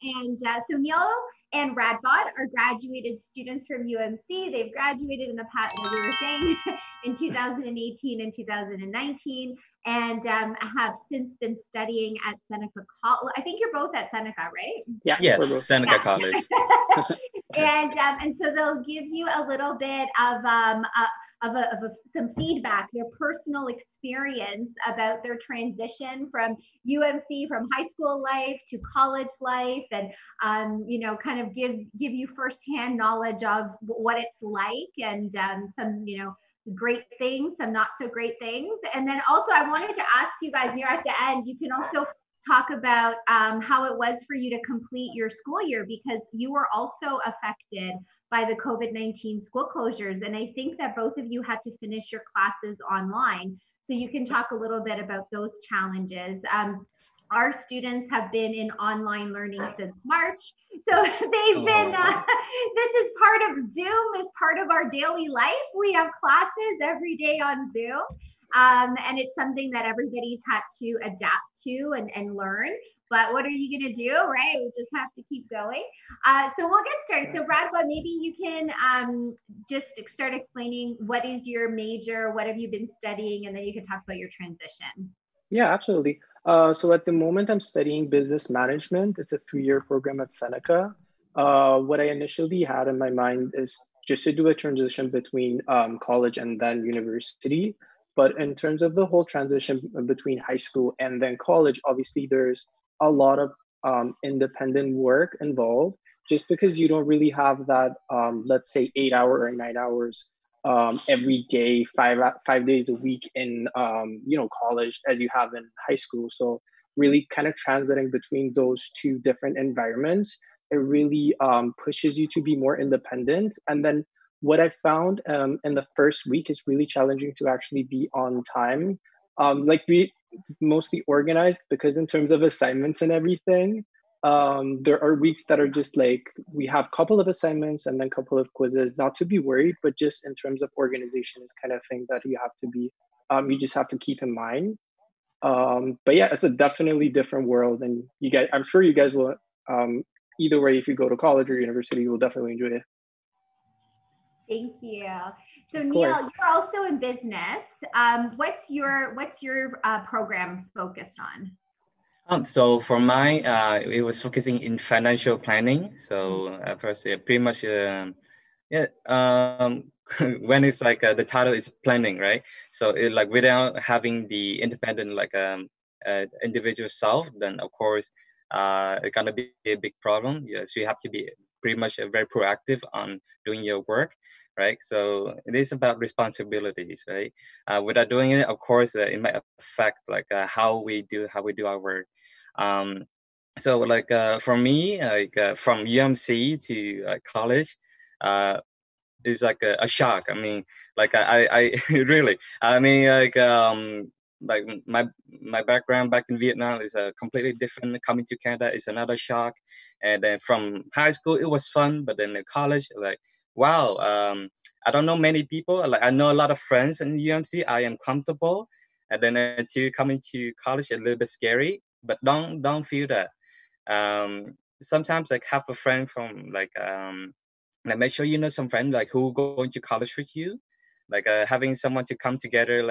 And so Neil and Radbod are graduated students from UMC. They've graduated in the past, like we were saying, in 2018 and 2019, and have since been studying at Seneca College. I think you're both at Seneca, right? Yeah, Yes, Seneca College. And so they'll give you a little bit of some feedback, their personal experience about their transition from UMC, from high school life to college life, and kind of give you firsthand knowledge of what it's like, and some great things, some not so great things. And then also I wanted to ask you guys here at the end, you can also talk about how it was for you to complete your school year, because you were also affected by the COVID-19 school closures. And I think that both of you had to finish your classes online. So you can talk a little bit about those challenges. Our students have been in online learning since March. So they've been, this is part of Zoom, is part of our daily life. We have classes every day on Zoom. And it's something that everybody's had to adapt to and learn. But what are you going to do, right? We just have to keep going. So we'll get started. So Radbod, maybe you can just start explaining what is your major, what have you been studying, and then you can talk about your transition. Yeah, absolutely. So at the moment, I'm studying business management. It's a 3-year program at Seneca. What I initially had in my mind is just to do a transition between college and then university. But in terms of the whole transition between high school and then college, obviously there's a lot of independent work involved, just because you don't really have that, let's say 8 hour or 9 hours every day, 5 days a week in college as you have in high school. So really kind of transiting between those two different environments, it really pushes you to be more independent. And then what I found in the first week is really challenging to actually be on time. Be mostly organized, because in terms of assignments and everything, there are weeks that are just like, we have a couple of assignments and then a couple of quizzes, not to be worried, but just in terms of organization is kind of thing that you have to be, you just have to keep in mind. But yeah, it's a definitely different world, and you guys, I'm sure you guys will, either way, if you go to college or university, you will definitely enjoy it. Thank you. So Neil, you're also in business. What's your program focused on? So for mine, it was focusing in financial planning. So first, pretty much, when it's like the title is planning, right? So it, like, without having the independent individual self, then of course it's gonna be a big problem. Yes, you have to be pretty much very proactive on doing your work, right? So it is about responsibilities, right? Without doing it, of course, it might affect how we do our work. So for me, from UMC to college, is like a shock. I mean, I really, I mean, like my background back in Vietnam is completely different. Coming to Canada is another shock. And then from high school, it was fun, but then in college, wow, I don't know many people. Like, I know a lot of friends in UMC. I am comfortable, and then until coming to college, a little bit scary. But don't feel that. Sometimes have a friend from make sure you know some friend who going to college with you, having someone to come together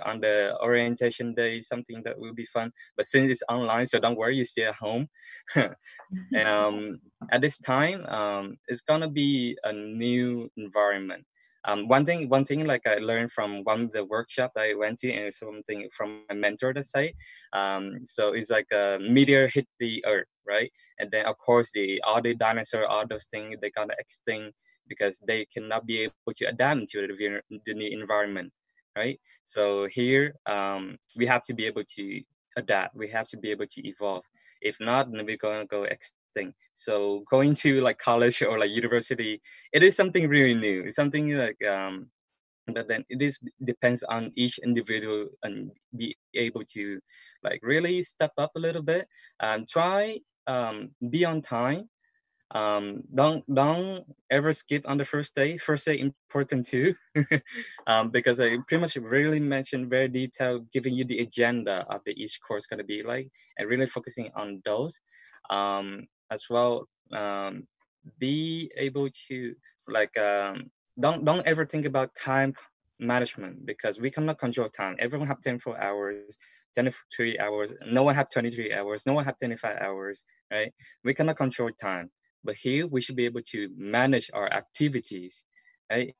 on the orientation day, something that will be fun. But since it's online, so don't worry, you stay at home. And at this time, it's gonna be a new environment. One thing I learned from one of the workshop I went to, and something from my mentor that say, so it's like a meteor hit the earth, right? And then of course all the dinosaur, all those things, they're gonna extinct because they cannot be able to adapt to the new environment, right? So here, we have to be able to adapt. We have to be able to evolve. If not, then we're gonna go extinct. So going to college or university, it is something really new. It's something but then it is depends on each individual and be able to really step up a little bit. Try be on time. Don't ever skip on the first day. First day important too. Because I pretty much really mentioned very detailed, giving you the agenda of the each course going to be like, and really focusing on those. as well, be able to like don't ever think about time management, because we cannot control time. Everyone have 24 hours, 23 hours. No one have 23 hours. No one have 25 hours, right? We cannot control time. But here we should be able to manage our activities, right?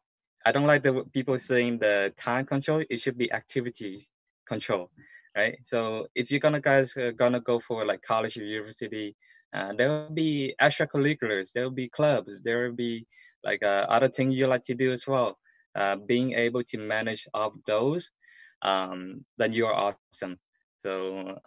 I don't like the people saying the time control. It should be activities control, right? So if you're gonna go for like college or university, there will be extracurriculars, there will be clubs, there will be like other things you like to do as well. Being able to manage all of those, then you are awesome. So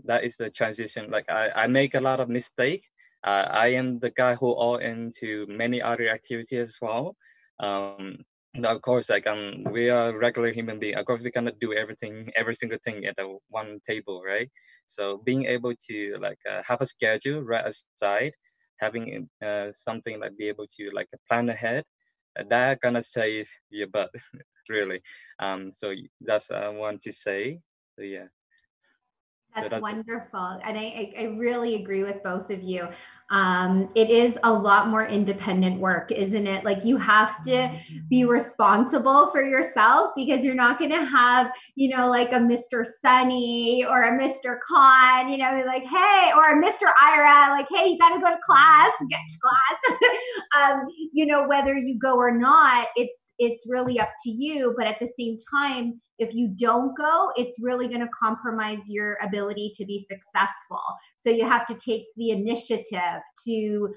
that is the transition. Like I make a lot of mistake. I am the guy who all into many other activities as well. Now, of course, like we are regular human being. Of course, we cannot do everything, every single thing at the one table, right? So being able to like have a schedule right aside, having something like be able to like plan ahead, that gonna save your butt, really. So that's I want to say. So yeah. So That's that's wonderful. And I really agree with both of you. It is a lot more independent work, isn't it? Like you have to be responsible for yourself, because you're not going to have, like a Mr. Sunny or a Mr. Khan, like, hey, or a Mr. Ira, like, hey, you got to go to class, get to class. Whether you go or not, it's really up to you. But at the same time, if you don't go, it's really going to compromise your ability to be successful. So you have to take the initiative to,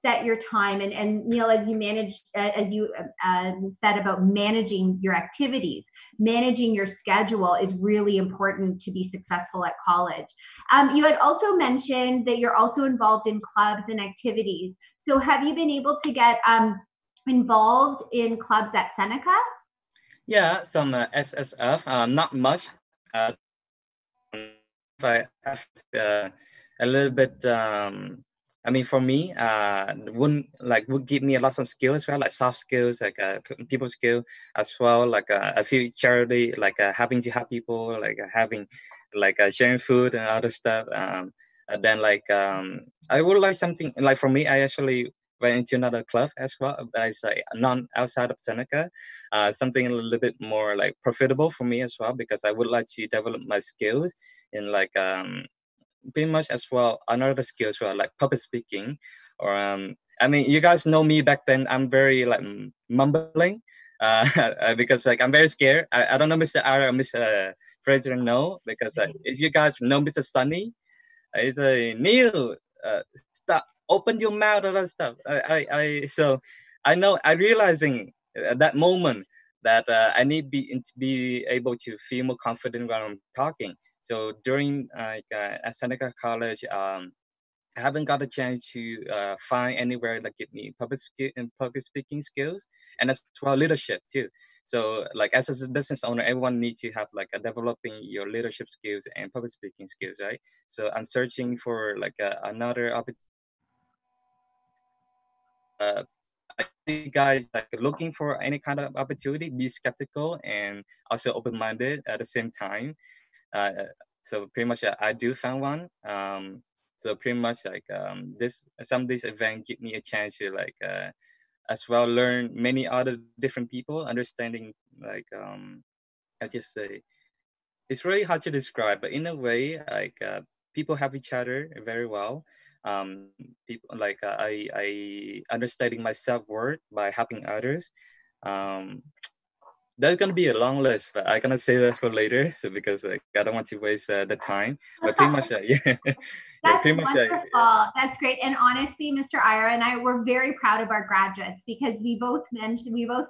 set your time. And Neil, as you said about managing your activities, managing your schedule is really important to be successful at college. You had also mentioned that you're also involved in clubs and activities. So have you been able to get involved in clubs at Seneca? yeah, some SSF, not much. If I have a little bit, I mean, for me, would give me a lot of skills, right? Like soft skills, like people skill as well. Like I feel charity, like having to help people, like having, like sharing food and other stuff. And then like I would like something like for me. I actually went into another club as well. I say non outside of Seneca, something a little bit more like profitable for me as well, because I would like to develop my skills in like pretty much as well another skill as well, like public speaking, or I mean, you guys know me back then. I'm very like mumbling, because like I'm very scared. I don't know Mr. Ara or Mr. Fraser know, because if you guys know Mr. Sunny, he's a Neil, stop, open your mouth, all that stuff. So I know I realizing at that moment that I need to be able to feel more confident when I'm talking. So during at Seneca College, I haven't got a chance to find anywhere that give me public speaking skills, and as well leadership too. So like as a business owner, everyone needs to have like a developing your leadership skills and public speaking skills, right? So I'm searching for like another opportunity. I think guys like looking for any kind of opportunity, be skeptical and also open-minded at the same time. Uh, so pretty much I do find one. So pretty much like some of these events give me a chance to like as well learn many other different people, understanding like I just say it's really hard to describe, but in a way like people have each other very well. People like I understanding my self-worth by helping others. Um, there's gonna be a long list, but I'm gonna save that for later. So because like, I don't want to waste the time. But pretty much, yeah, yeah, That's pretty much, wonderful. That's great. And honestly, Mr. Ira and I were very proud of our graduates, because we both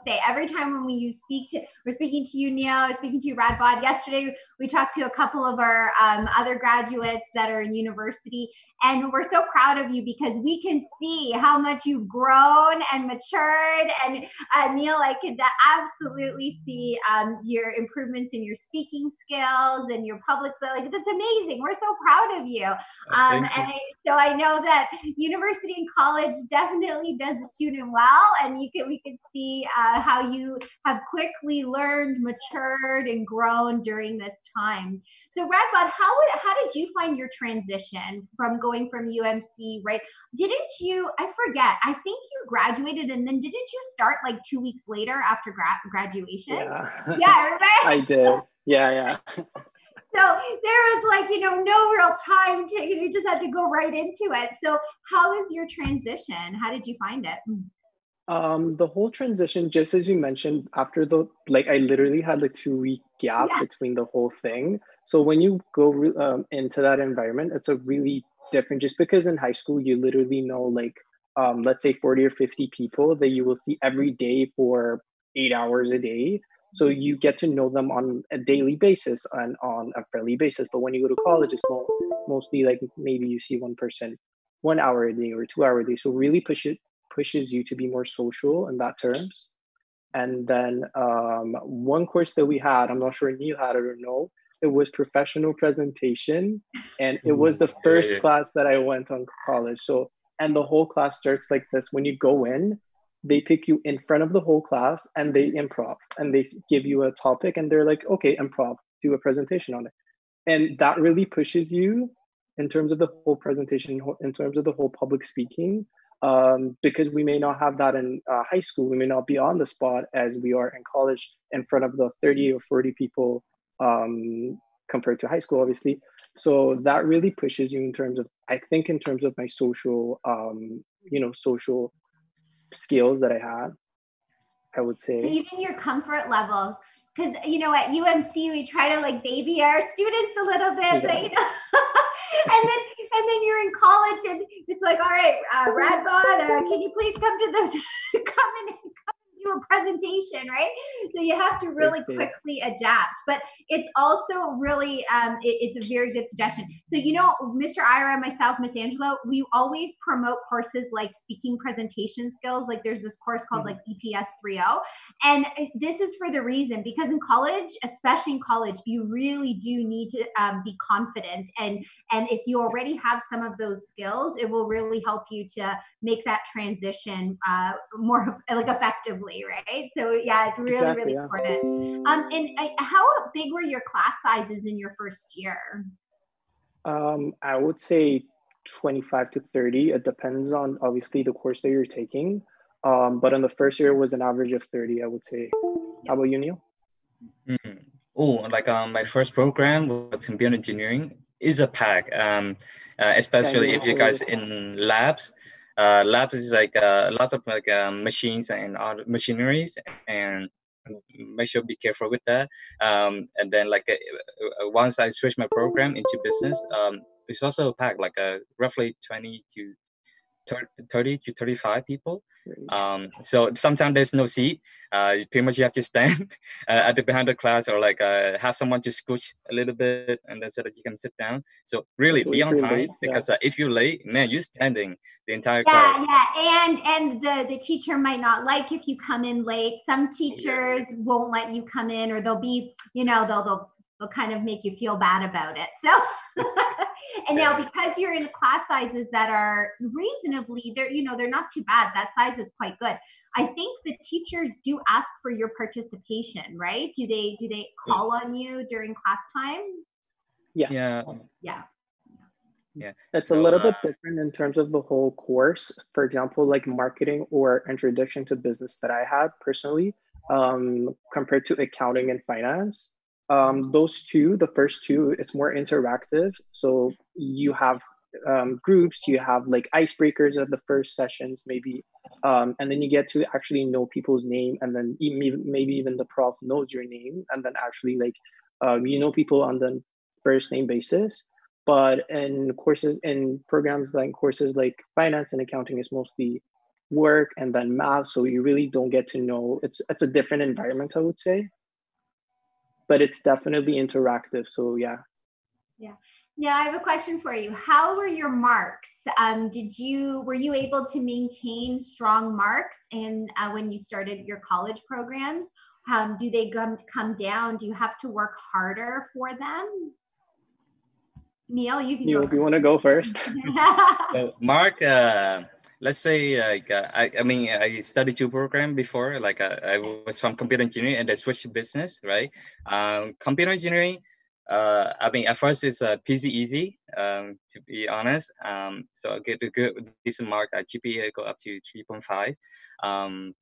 say every time when we're speaking to you, Neil, we're speaking to you, Radbod. Yesterday, we talked to a couple of our other graduates that are in university, and we're so proud of you because we can see how much you've grown and matured. And Neil, I could absolutely see your improvements in your speaking skills and your public skills. Like, that's amazing. We're so proud of you. So I know that university and college definitely does a student well, and we could see how you have quickly learned, matured, and grown during this time. So Radbod, how did you find your transition from going from UMC, right? Didn't you, I forget, I think you graduated and then didn't you start like 2 weeks later after graduation? Yeah. Yeah, right? I did. Yeah. So there was like, no real time to, you just had to go right into it. So how was your transition? How did you find it? The whole transition, just as you mentioned, after I literally had the 2-week gap between the whole thing. So when you go into that environment, it's a really different, just because in high school, you literally know like, let's say 40 or 50 people that you will see every day for 8 hours a day. So you get to know them on a daily basis and on a friendly basis. But when you go to college, it's mostly like maybe you see one person 1 hour a day or 2 hour a day. So really pushes you to be more social in that terms. And then one course that we had, I'm not sure Neil had it or no, it was professional presentation. And it was the first class that I went on college. So, and the whole class starts like this. When you go in, they pick you in front of the whole class and they improv and they give you a topic and they're like, okay, improv, do a presentation on it. And that really pushes you in terms of the whole presentation, in terms of the whole public speaking. Because we may not have that in high school. We may not be on the spot as we are in college in front of the 30 or 40 people compared to high school, obviously. So that really pushes you in terms of, I think in terms of my social, social skills that I had, I would say. And even your comfort levels. Because, at UMC, we try to like baby our students a little bit, but, and then you're in college and it's like, all right, Radbod, can you please come come and do a presentation, right? So you have to really quickly adapt, but it's also really, it's a very good suggestion. So, Mr. Ira, myself, Miss Angelo, we always promote courses like speaking presentation skills. Like there's this course called like EPS 3.0. And this is for the reason, because in college, especially in college, you really do need to be confident. And if you already have some of those skills, it will really help you to make that transition more like effectively. Right? So yeah, it's really, really important. And how big were your class sizes in your first year? I would say 25 to 30. It depends on obviously the course that you're taking. But in the first year it was an average of 30, I would say. How about you, Neil? Oh, like my first program was computer engineering. Is a pack, especially if you guys in labs. Labs is like lots of like machines and other machineries, and make sure be careful with that. And then like once I switched my program into business, it's also a pack like roughly 20 to 30 to 35 people. So sometimes there's no seat. Pretty much you have to stand at the behind the class, or like have someone to scooch a little bit, and then so that you can sit down. So really be on time, because if you're late, man, you're standing the entire class. Yeah, and the teacher might not like if you come in late. Some teachers won't let you come in, or they'll be, they'll kind of make you feel bad about it. So, and now because you're in class sizes that are reasonably, they're not too bad. That size is quite good. I think the teachers do ask for your participation, right? Do they call on you during class time? Yeah. It's so, a little bit different in terms of the whole course. For example, like marketing or introduction to business that I had personally, compared to accounting and finance. Those two, the first two, it's more interactive. So you have groups, you have like icebreakers at the first sessions, maybe, and then you get to actually know people's name, and then maybe even the prof knows your name, and then actually like people on the first name basis. But in programs like courses like finance and accounting is mostly work and then math, so you really don't get to know. It's a different environment, I would say. But it's definitely interactive. So yeah. Now I have a question for you. How were your marks? Were you able to maintain strong marks when you started your college programs? Do they come down? Do you have to work harder for them? Neil, you can Neil, go. do you want to go first? So Mark, let's say like I mean I studied two program before. Like I was from computer engineering and I switched to business, right? Computer engineering. I mean at first it's PC easy. To be honest. So I get a good decent mark. GPA go up to 3.5.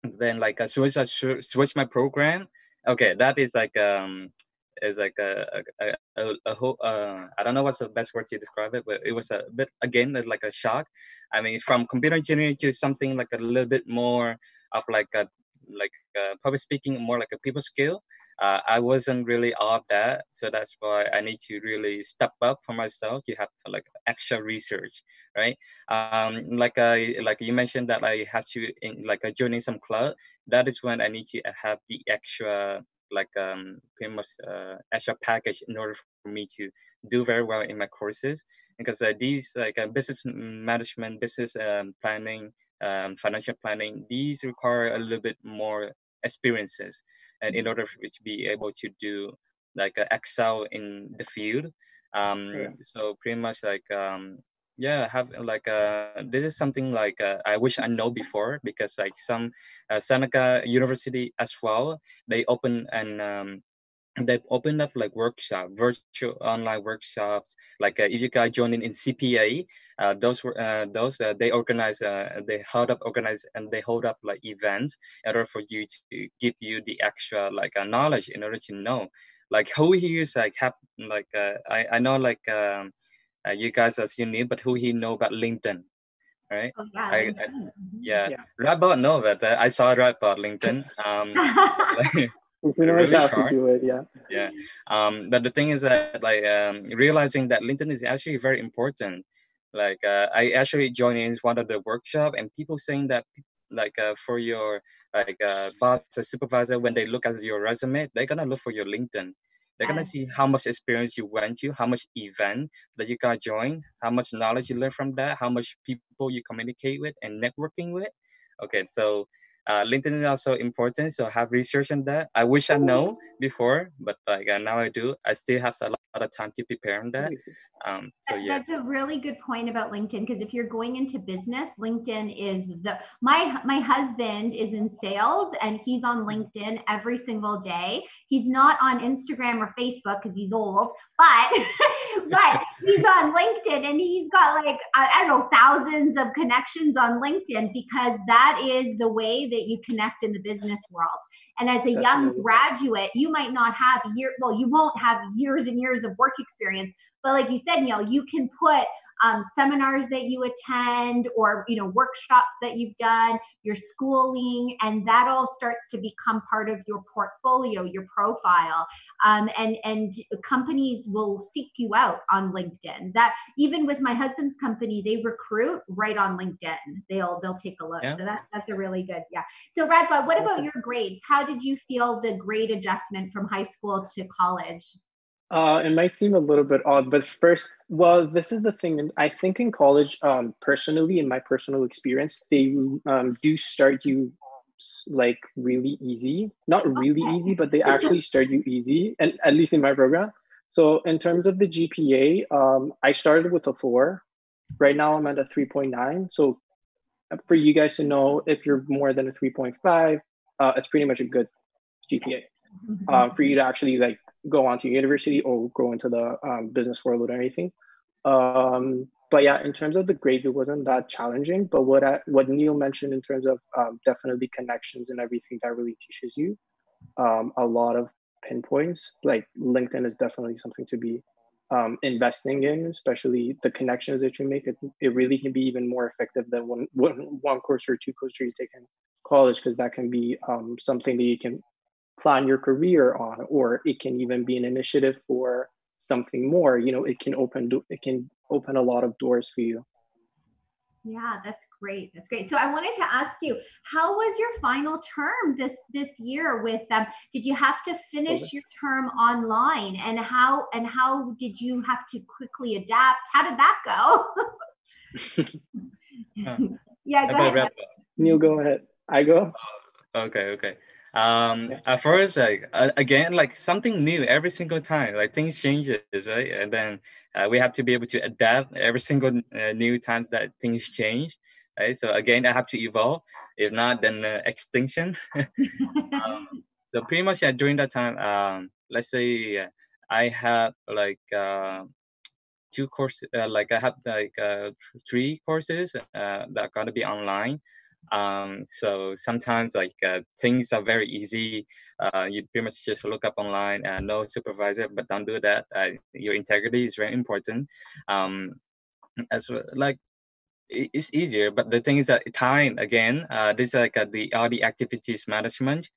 Then like I switch my program. Okay, that is like a whole I don't know what's the best word to describe it, but it was a bit again like a shock. I mean, from computer engineering to something like a little bit more of like public speaking, more like a people skill. I wasn't really of that, so that's why I need to really step up for myself to have like extra research, right? Like you mentioned that I had to like joining some club. That is when I need to have the extra like pretty much extra package in order for me to do very well in my courses, because these like business management, business planning, financial planning, these require a little bit more experiences, and in order for me to be able to do like excel in the field. So pretty much like yeah, have like this is something like I wish I know before, because like some Seneca University as well, they open and they've opened up like workshop, virtual online workshops. Like if you guys join in CPA, those were they organize, they hold up organize and they hold up like events in order for you to give you the extra like knowledge in order to know like who here is like have like I know like you guys are still new, but who he know about LinkedIn, right? Oh, yeah, I, LinkedIn. yeah, Radbod know that I saw Radbod LinkedIn. Like, We pretty much really have to short. do it, yeah. Yeah. But the thing is that like realizing that LinkedIn is actually very important. Like I actually joined in one of the workshop, and people saying that like for your like boss or supervisor, when they look at your resume, they're gonna look for your LinkedIn. They're gonna see how much experience you went to, how much event that you got joined, how much knowledge you learn from that, how much people you communicate with and networking with. Okay, so LinkedIn is also important, so have research on that. I wish I know before, but like now I do. I still have a lot of time to prepare on that. So yeah. That's a really good point about LinkedIn, because if you're going into business, LinkedIn is my husband is in sales and he's on LinkedIn every single day. He's not on Instagram or Facebook because he's old, but but he's on LinkedIn and he's got like I don't know, thousands of connections on LinkedIn, because that is the way that you connect in the business world. And as a young graduate, you might not have you won't have years and years of work experience. But like you said, Neil, you can put seminars that you attend, or workshops that you've done, your schooling, and that all starts to become part of your portfolio, your profile. And companies will seek you out on LinkedIn. That even with my husband's company, they recruit right on LinkedIn. They'll take a look. Yeah. So that's a really good, yeah. So Radbod, what about your grades? How did you feel the grade adjustment from high school to college? It might seem a little bit odd, but first, well, this is the thing. And I think in college, personally, in my personal experience, they do start you like really easy. Not really easy, but they actually start you easy, and at least in my program. So in terms of the GPA, I started with a 4. Right now, I'm at a 3.9. So for you guys to know, if you're more than a 3.5, it's pretty much a good GPA for you to actually like go on to university or go into the business world or anything. But yeah, in terms of the grades, it wasn't that challenging. But what Neil mentioned in terms of definitely connections and everything, that really teaches you a lot of pinpoints. Like LinkedIn is definitely something to be investing in, especially the connections that you make. It really can be even more effective than one course or 2 courses you take in college, because that can be something that you can plan your career on, or it can even be an initiative for something more. It can open a lot of doors for you. Yeah, that's great. That's great. So I wanted to ask you, how was your final term this year with them? Did you have to finish your term online, and how did you have to quickly adapt? How did that go? Yeah, go ahead. Neil, go ahead. I go. Okay. At first, like again, like something new every single time, like things changes, right? And then we have to be able to adapt every single new time that things change, right? So again, I have to evolve. If not, then extinction. So pretty much, yeah, during that time, let's say I had like two courses, like I have like three courses that are gonna be online. So sometimes like things are very easy. You pretty much just look up online and no supervisor, but don't do that. Your integrity is very important. Um, as well, like it's easier, but the thing is that time again. This is like the all the activities management.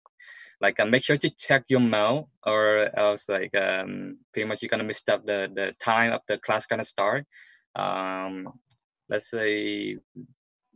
Like make sure to check your mail, or else like pretty much you're gonna miss up the time of the class gonna start. Um, let's say,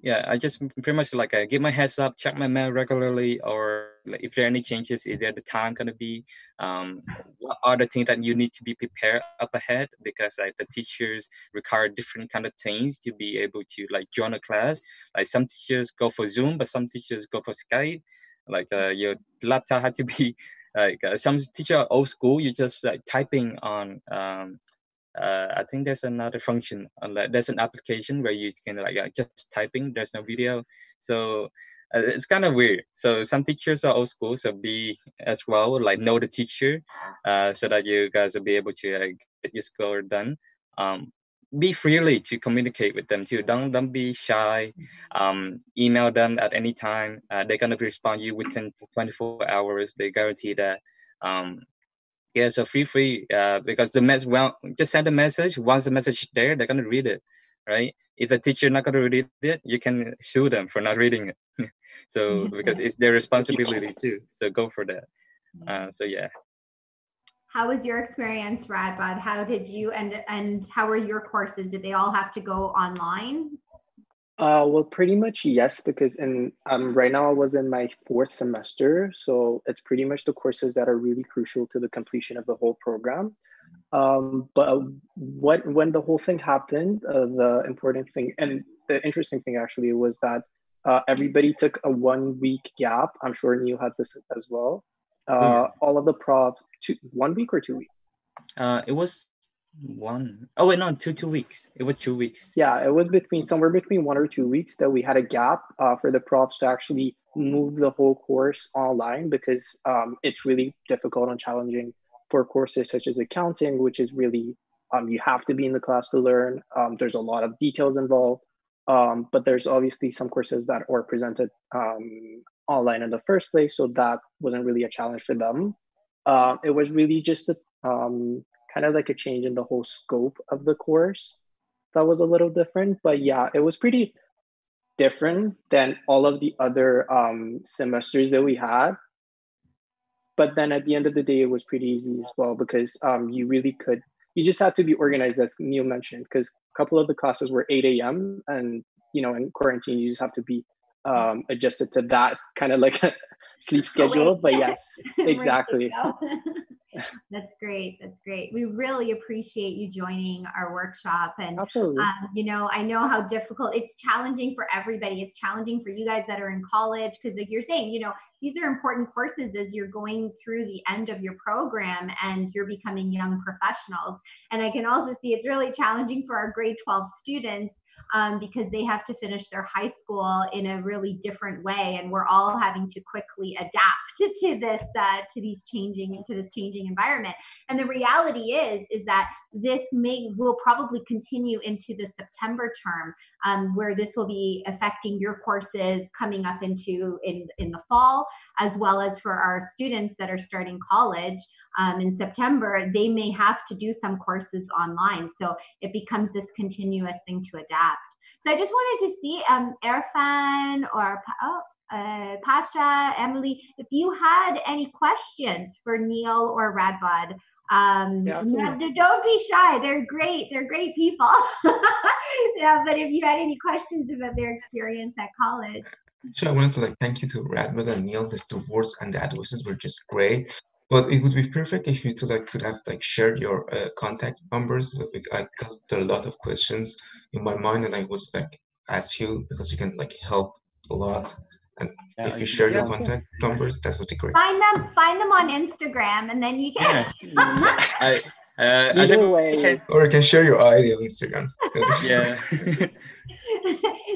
yeah, I just pretty much like give my heads up, check my mail regularly, or like, if there are any changes, is there the time gonna be? What are the things that you need to be prepared up ahead? Because like the teachers require different kind of things to be able to like join a class. Like some teachers go for Zoom, but some teachers go for Skype. Like your laptop had to be like some teacher are old school. You just like typing on I think there's another function. There's an application where you can like just typing. There's no video, so it's kind of weird. So some teachers are old school, so be as well like know the teacher, so that you guys will be able to get your score done. Be freely to communicate with them too. Don't be shy. Email them at any time. They're gonna respond you within 24 hours. They guarantee that. Um, yeah, so feel free because the mess well just send a message. Once the message is there, they're gonna read it, right? If the teacher not gonna read it, you can sue them for not reading it. So because it's their responsibility too. So go for that. So yeah. How was your experience, Radbod? How did you and how were your courses? Did they all have to go online? Well, pretty much yes, because in right now I was in my fourth semester, so it's pretty much the courses that are really crucial to the completion of the whole program. But what when the whole thing happened, the important thing and the interesting thing actually was that everybody took a 1 week gap. I'm sure Neil had this as well. All of the profs, 1 week or 2 weeks. It was one. Oh wait, no, two weeks. It was 2 weeks. Yeah, it was somewhere between 1 or 2 weeks that we had a gap for the profs to actually move the whole course online because it's really difficult and challenging for courses such as accounting, which is really you have to be in the class to learn. There's a lot of details involved, but there's obviously some courses that are presented online in the first place, so that wasn't really a challenge for them. It was really just a kind of like a change in the whole scope of the course that was a little different. But yeah, it was pretty different than all of the other semesters that we had. But then at the end of the day, it was pretty easy as well because you just had to be organized, as Neil mentioned, because a couple of the classes were 8 a.m. and, in quarantine, you just have to be adjusted to that kind of like a sleep schedule. But yes, exactly. That's great. That's great. We really appreciate you joining our workshop. And, absolutely. I know how difficult it's challenging for everybody. It's challenging for you guys that are in college because like you're saying, these are important courses as you're going through the end of your program and you're becoming young professionals. And I can also see it's really challenging for our grade 12 students because they have to finish their high school in a really different way. And we're all having to quickly adapt to this changing environment. And the reality is that this will probably continue into the September term, where this will be affecting your courses coming up in the fall, as well as for our students that are starting college in September. They may have to do some courses online, so it becomes this continuous thing to adapt. So I just wanted to see Irfan or Pasha, Emily, if you had any questions for Neil or Radbod. Don't be shy. They're great. They're great people. Yeah, but if you had any questions about their experience at college. So I wanted to thank you to Radbod and Neil. The words and the advices were just great. But it would be perfect if you could have shared your contact numbers because there are a lot of questions in my mind, and I would ask you because you can help a lot And Yeah, if you share your yeah. contact numbers, that would be great. Find them on Instagram, and then you can. yeah. I Either think way, we can, Or you can share your ID on Instagram. yeah.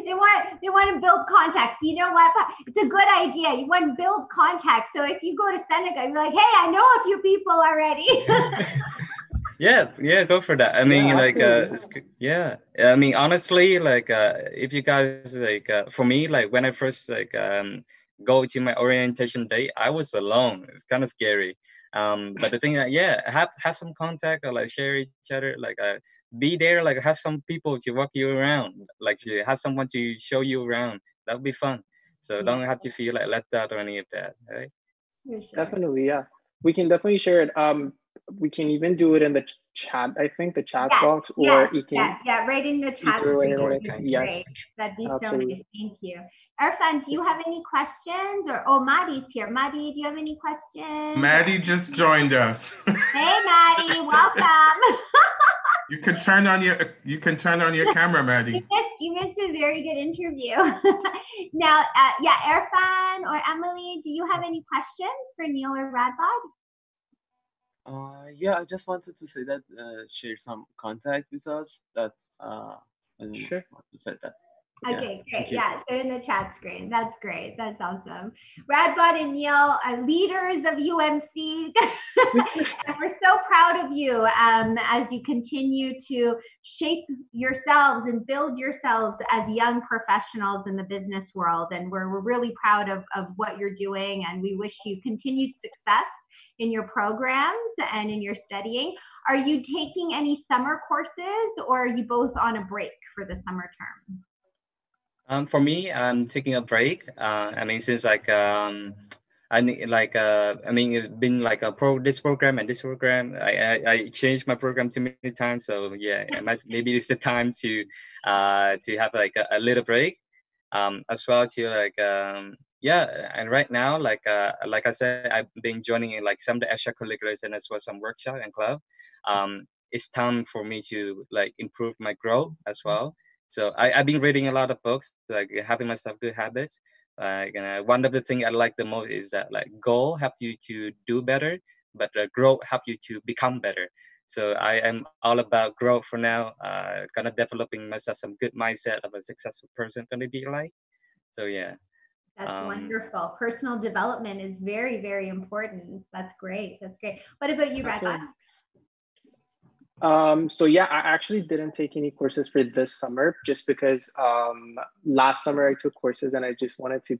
they want to build contacts. You know what? It's a good idea. You want to build contacts. So if you go to Seneca, you're like, hey, I know a few people already. Yeah, go for that. I mean, yeah, like, absolutely. yeah. I mean, honestly, like, if you guys like, for me, like, when I first like go to my orientation day, I was alone. It's kind of scary. But the thing that, yeah, have some contact or like share each other, like, be there, like, have some people to walk you around, like, you have someone to show you around. That would be fun. So don't have to feel like left out or any of that, right? For sure. Definitely, yeah. We can definitely share it. We can even do it in the chat, I think, the chat Yes, box, or you can yeah, right in the chat either way, screen. like, Would be yes, great. That'd be so absolutely. nice. Thank you. Irfan, do you have any questions? Or Maddie's here. Maddie, do you have any questions? Maddie just joined us. Hey, Maddie, welcome. You can turn on your camera, Maddie. You missed a very good interview. Now, yeah, Irfan or Emily, do you have any questions for Neil or Radbod? Yeah, I just wanted to say that share some contact with us. That's I don't know Sure. what to say that. Okay, Yeah, great. Yeah, so in the chat screen. That's great. That's awesome. Radbod and Neil are leaders of UMC. And we're so proud of you as you continue to shape yourselves and build yourselves as young professionals in the business world. And we're really proud of what you're doing, and we wish you continued success in your programs and in your studying. Are you taking any summer courses, or are you both on a break for the summer term? For me, I'm taking a break. I mean, since like I mean, it's been like this program and this program. I changed my program too many times, so yeah, maybe it's the time to have like a little break, as well to like yeah. And right now, like I said, I've been joining in like some of the extracurriculars and as well some workshop and club. It's time for me to like improve my growth as well. So I've been reading a lot of books, like having myself good habits. Like one of the things I like the most is that like goal help you to do better, but growth help you to become better. So I am all about growth for now. Kind of developing myself some good mindset of a successful person gonna be like. So yeah. That's wonderful. Personal development is very, very important. That's great. That's great. What about you, Radbod? So yeah, I actually didn't take any courses for this summer, just because last summer I took courses and I just wanted to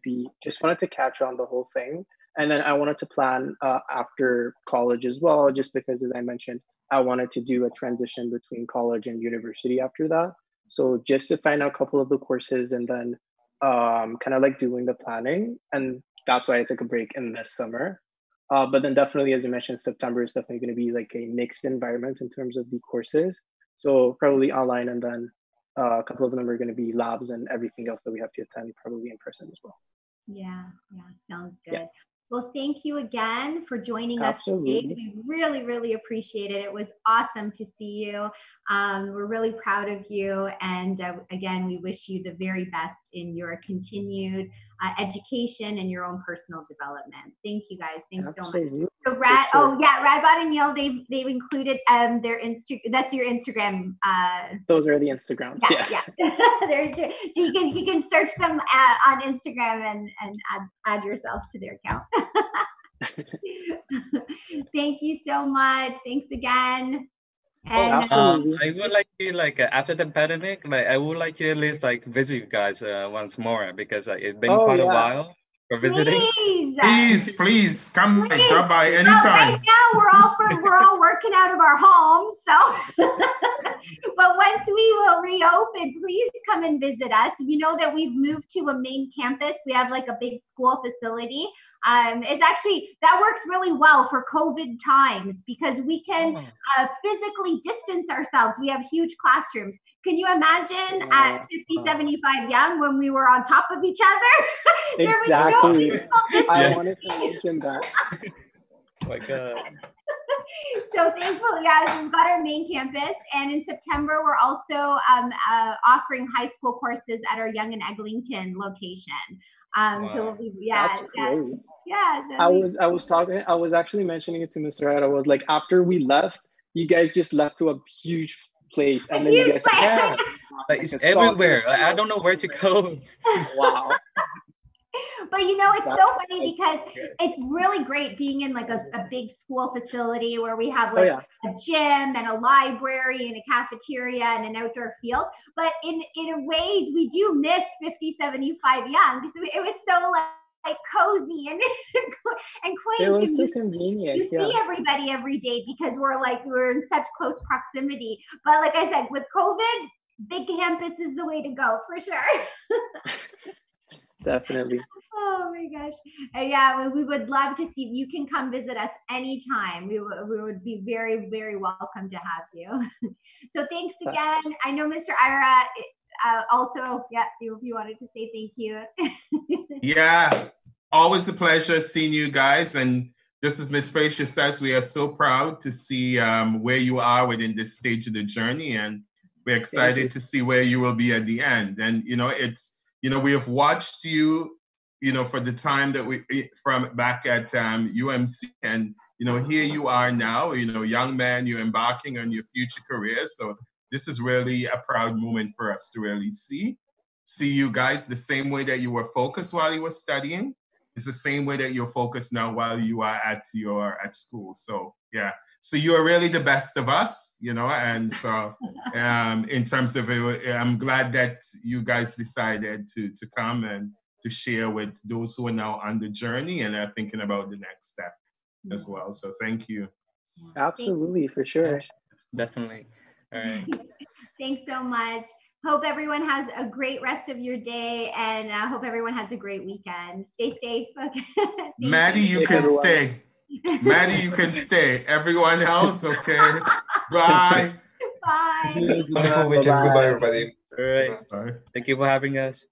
catch on the whole thing. And then I wanted to plan after college as well, just because, as I mentioned, I wanted to do a transition between college and university after that. So just to find out a couple of the courses and then kind of like doing the planning. And that's why I took a break in this summer. But then definitely, as you mentioned, September is definitely going to be like a mixed environment in terms of the courses. So probably online, and then a couple of them are going to be labs and everything else that we have to attend, probably in person as well. Yeah, sounds good. Yeah. Well, thank you again for joining Absolutely. us today. We really, really appreciate it. It was awesome to see you. We're really proud of you. And again, we wish you the very best in your continued education and your own personal development. Thank you guys. Thanks Absolutely. so much. So Radbod and Neil, they've included their that's your Instagram. Those are the Instagrams. Yeah, yes. Yeah. So you can search them on Instagram and add yourself to their account. Thank you so much. Thanks again. And absolutely. I would like to after the pandemic, like I would like to at least like visit you guys once more, because it's been quite a while for visiting. Please come by, drop by anytime. Right now we're all working out of our homes, so but once we will reopen, please come and visit us. You know that we've moved to a main campus. We have like a big school facility. It's actually, that works really well for COVID times, because we can physically distance ourselves. We have huge classrooms. Can you imagine at 50, 75 young when we were on top of each other? There exactly. was no physical distancing. I wanted to mention that. My God. So thankfully, guys, we've got our main campus, and in September we're also offering high school courses at our Yonge and Eglinton location. So yeah, That's great. yeah. So I was actually mentioning it to Mr. Ed. I was like, after we left, you guys just left to a huge place, a and then you huge guys place. Yeah, like it's everywhere. Like, I don't know where to go. Wow. But you know, it's That's so funny because it's really great being in like a big school facility where we have like a gym and a library and a cafeteria and an outdoor field. But in ways, we do miss 5075 Young because it was so like cozy and quaint. It was so convenient. You see everybody every day because we're in such close proximity. But like I said, with COVID, big campus is the way to go for sure. Definitely. Oh my gosh. Yeah, we would love to see you. Can come visit us anytime. We would be very, very welcome to have you. So thanks again. I know Mr. Ira also, if you wanted to say thank you. Yeah, always a pleasure seeing you guys. And just as Ms. Frazier says, we are so proud to see where you are within this stage of the journey. And we're excited to see where you will be at the end. And, we have watched you, for the time that from back at UMC, and, here you are now, young man, you're embarking on your future career. So this is really a proud moment for us to really see you guys the same way that you were focused while you were studying. It's the same way that you're focused now while you are at school. So yeah. So you are really the best of us, and so in terms of it, I'm glad that you guys decided to come and to share with those who are now on the journey and are thinking about the next step as well. So thank you. Absolutely, for sure. Yes, definitely. All right. Thanks so much. Hope everyone has a great rest of your day, and I hope everyone has a great weekend. Stay safe. Maddie, you can stay. Maddie, you can stay. Everyone else, okay. Bye. Bye. Wonderful weekend. Goodbye, everybody. All right. Bye. Thank you for having us.